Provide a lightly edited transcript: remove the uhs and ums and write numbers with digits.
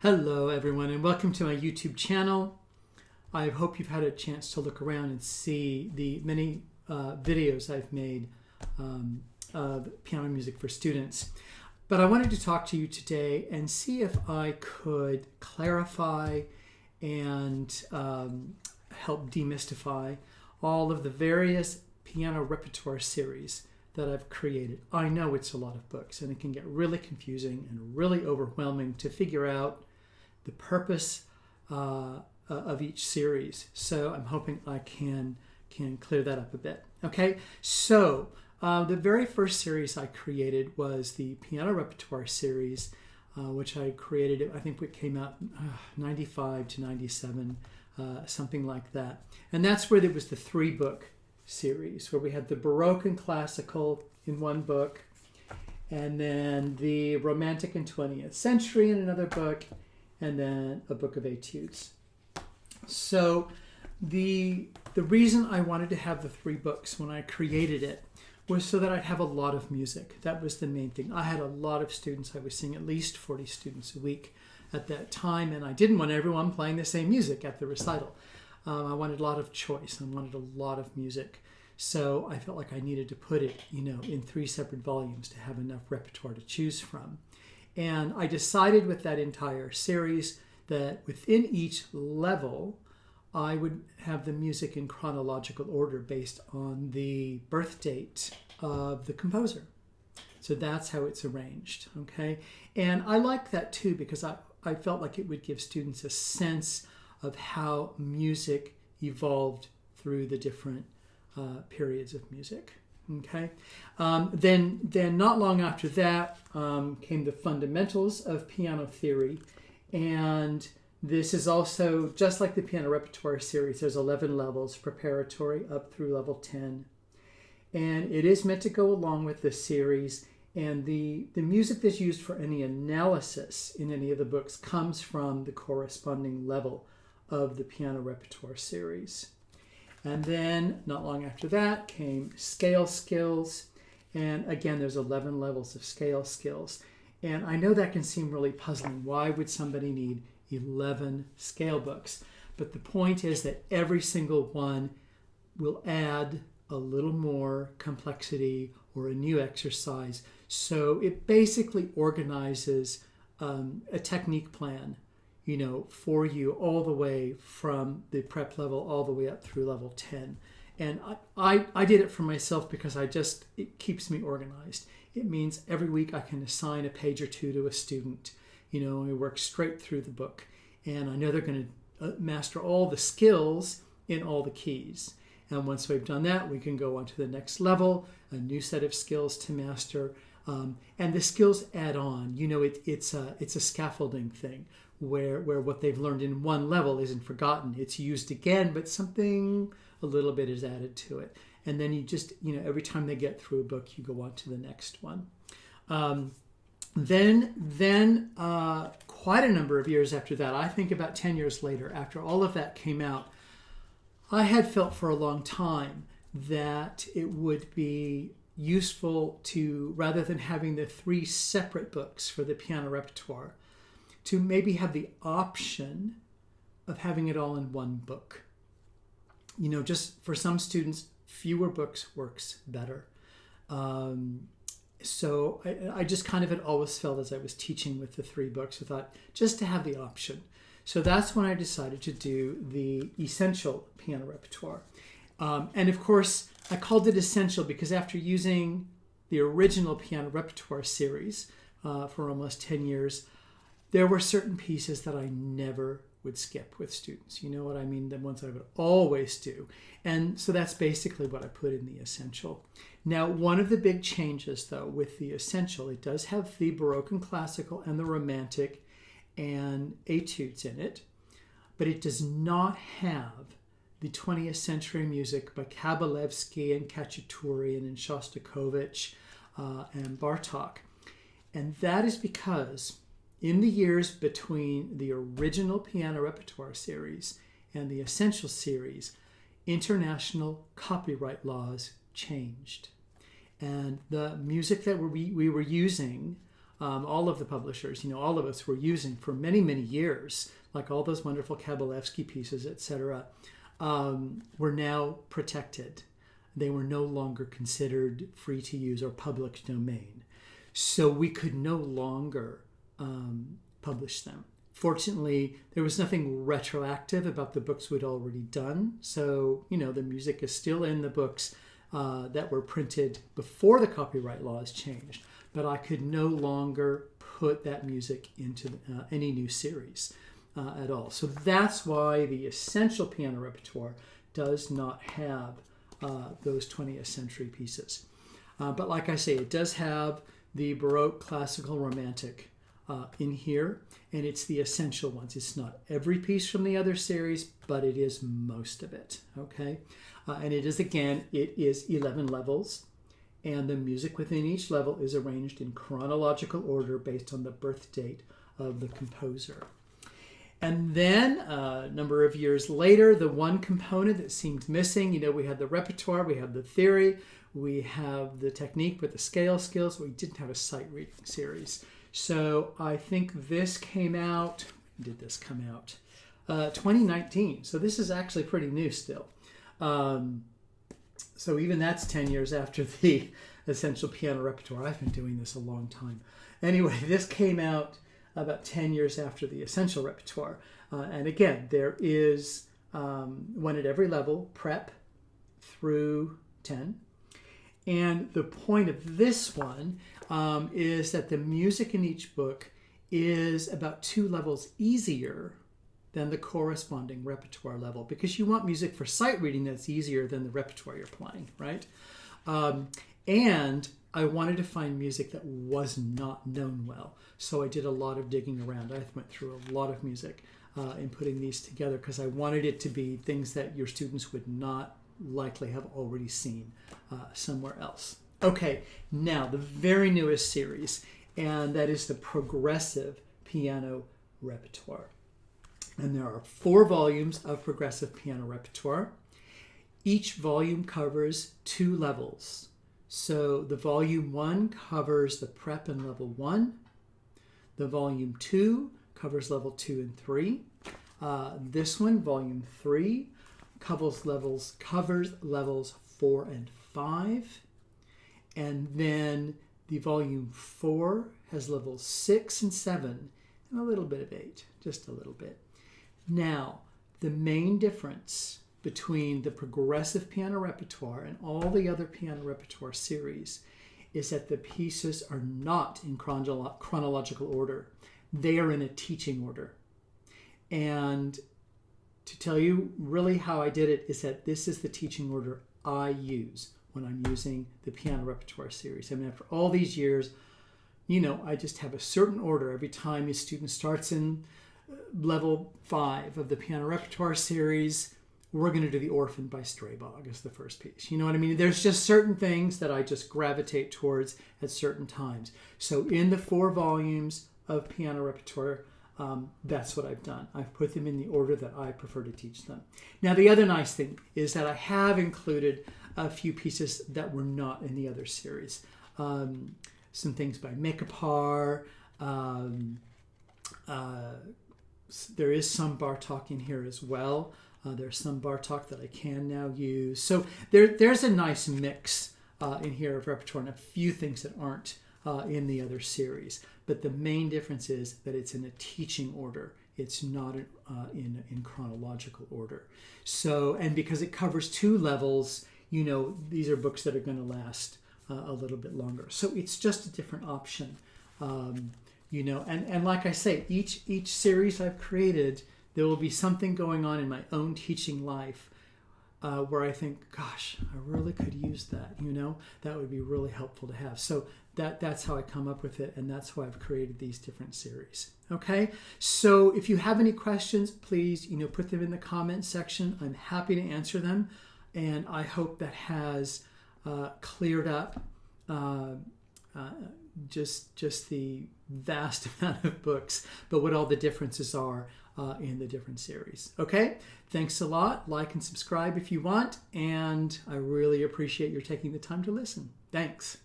Hello everyone and welcome to my YouTube channel. I hope you've had a chance to look around and see the many videos I've made of piano music for students. But I wanted to talk to you today and see if I could clarify and help demystify all of the various piano repertoire series that I've created. I know it's a lot of books and it can get really confusing and really overwhelming to figure out the purpose of each series. So I'm hoping I can clear that up a bit. Okay, so the very first series I created was the Piano Repertoire series, which I created, I think it came out 95 to 97, something like that. And that's where there was the 3-book series, where we had the Baroque and Classical in one book, and then the Romantic and 20th Century in another book, and then a book of etudes. So the reason I wanted to have the 3 books when I created it was so that I'd have a lot of music. That was the main thing. I had a lot of students. I was seeing at least 40 students a week at that time, and I didn't want everyone playing the same music at the recital. I wanted a lot of choice. I wanted a lot of music. So I felt like I needed to put it, in 3 separate volumes to have enough repertoire to choose from. And I decided with that entire series that within each level, I would have the music in chronological order based on the birth date of the composer. So that's how it's arranged, okay? And I like that too because I felt like it would give students a sense of how music evolved through the different periods of music. Okay. Then not long after that came the fundamentals of piano theory, and this is also just like the Piano Repertoire series. There's 11 levels, preparatory up through level 10, and it is meant to go along with the series. And the music that's used for any analysis in any of the books comes from the corresponding level of the Piano Repertoire series. And then, not long after that, came scale skills. And again, there's 11 levels of scale skills. And I know that can seem really puzzling. Why would somebody need 11 scale books? But the point is that every single one will add a little more complexity or a new exercise. So it basically organizes a technique plan for you all the way from the prep level all the way up through level 10. And I did it for myself because it keeps me organized. It means every week I can assign a page or two to a student, and we work straight through the book. And I know they're going to master all the skills in all the keys. And once we've done that, we can go on to the next level, a new set of skills to master. And the skills add on. It's a scaffolding thing where what they've learned in one level isn't forgotten. It's used again, but something a little bit is added to it. And then you just, every time they get through a book, you go on to the next one. Then quite a number of years after that, I think about 10 years later, after all of that came out, I had felt for a long time that it would be useful to, rather than having the 3 separate books for the piano repertoire, to maybe have the option of having it all in one book. Just for some students, fewer books works better. So I just kind of had always felt as I was teaching with the 3 books, I thought just to have the option. So that's when I decided to do the Essential Piano Repertoire. And of course, I called it Essential because after using the original Piano Repertoire series for almost 10 years, there were certain pieces that I never would skip with students. You know what I mean? The ones I would always do. And so that's basically what I put in the Essential. Now, one of the big changes, though, with the Essential, it does have the Baroque and Classical and the Romantic and etudes in it, but it does not have the 20th century music by Kabalevsky and Khachaturian and Shostakovich and Bartók. And that is because in the years between the original Piano Repertoire series and the Essential series, international copyright laws changed. And the music that we were using all of the publishers, all of us were using for many, many years, like all those wonderful Kabalevsky pieces, etc., were now protected. They were no longer considered free to use or public domain. So we could no longer publish them. Fortunately, there was nothing retroactive about the books we'd already done. So, the music is still in the books that were printed before the copyright laws changed. But I could no longer put that music into any new series at all. So that's why the Essential Piano Repertoire does not have those 20th century pieces. But like I say, it does have the Baroque, Classical, Romantic in here, and it's the essential ones. It's not every piece from the other series, but it is most of it, okay? And it is 11 levels, and the music within each level is arranged in chronological order based on the birth date of the composer. And then, a number of years later, the one component that seemed missing, we had the repertoire, we have the theory, we have the technique with the scale skills, we didn't have a sight reading series. So I think this came out, when did this come out? 2019. So this is actually pretty new still. So even that's 10 years after the Essential Piano Repertoire. I've been doing this a long time. Anyway, this came out about 10 years after the Essential Repertoire. And again, there is one at every level, prep through 10. And the point of this one is that the music in each book is about 2 levels easier than the corresponding repertoire level, because you want music for sight reading that's easier than the repertoire you're playing, right? And I wanted to find music that was not known well. So I did a lot of digging around. I went through a lot of music in putting these together because I wanted it to be things that your students would not likely have already seen somewhere else. Okay, now the very newest series, and that is the Progressive Piano Repertoire. And there are 4 volumes of Progressive Piano Repertoire. Each volume covers 2 levels. So the volume 1 covers the prep and level 1. The volume 2 covers level 2 and 3. This one, volume 3, covers levels 4 and 5. And then the volume 4 has levels 6 and 7 and a little bit of 8, just a little bit. Now, the main difference between the Progressive Piano Repertoire and all the other piano repertoire series is that the pieces are not in chronological order. They are in a teaching order. And to tell you really how I did it is that this is the teaching order I use when I'm using the piano repertoire series. I mean, after all these years, I just have a certain order every time a student starts in level 5 of the piano repertoire series. We're going to do the Orphan by Straybog as the first piece. You know what I mean? There's just certain things that I just gravitate towards at certain times. So in the 4 volumes of piano repertoire, that's what I've done. I've put them in the order that I prefer to teach them. Now, the other nice thing is that I have included a few pieces that were not in the other series. Some things by Mekapar. There is some Bartók in here as well. There's some Bartók that I can now use. So there's a nice mix in here of repertoire and a few things that aren't in the other series. But the main difference is that it's in a teaching order. It's not in chronological order. So, and because it covers 2 levels, these are books that are going to last a little bit longer. So it's just a different option. And like I say, each series I've created, there will be something going on in my own teaching life where I think, gosh, I really could use that, that would be really helpful to have. So that's how I come up with it, and that's why I've created these different series. Okay, so if you have any questions, please, put them in the comment section. I'm happy to answer them, and I hope that has cleared up just the vast amount of books, but what all the differences are in the different series. Okay, thanks a lot. Like and subscribe if you want, and I really appreciate your taking the time to listen. Thanks.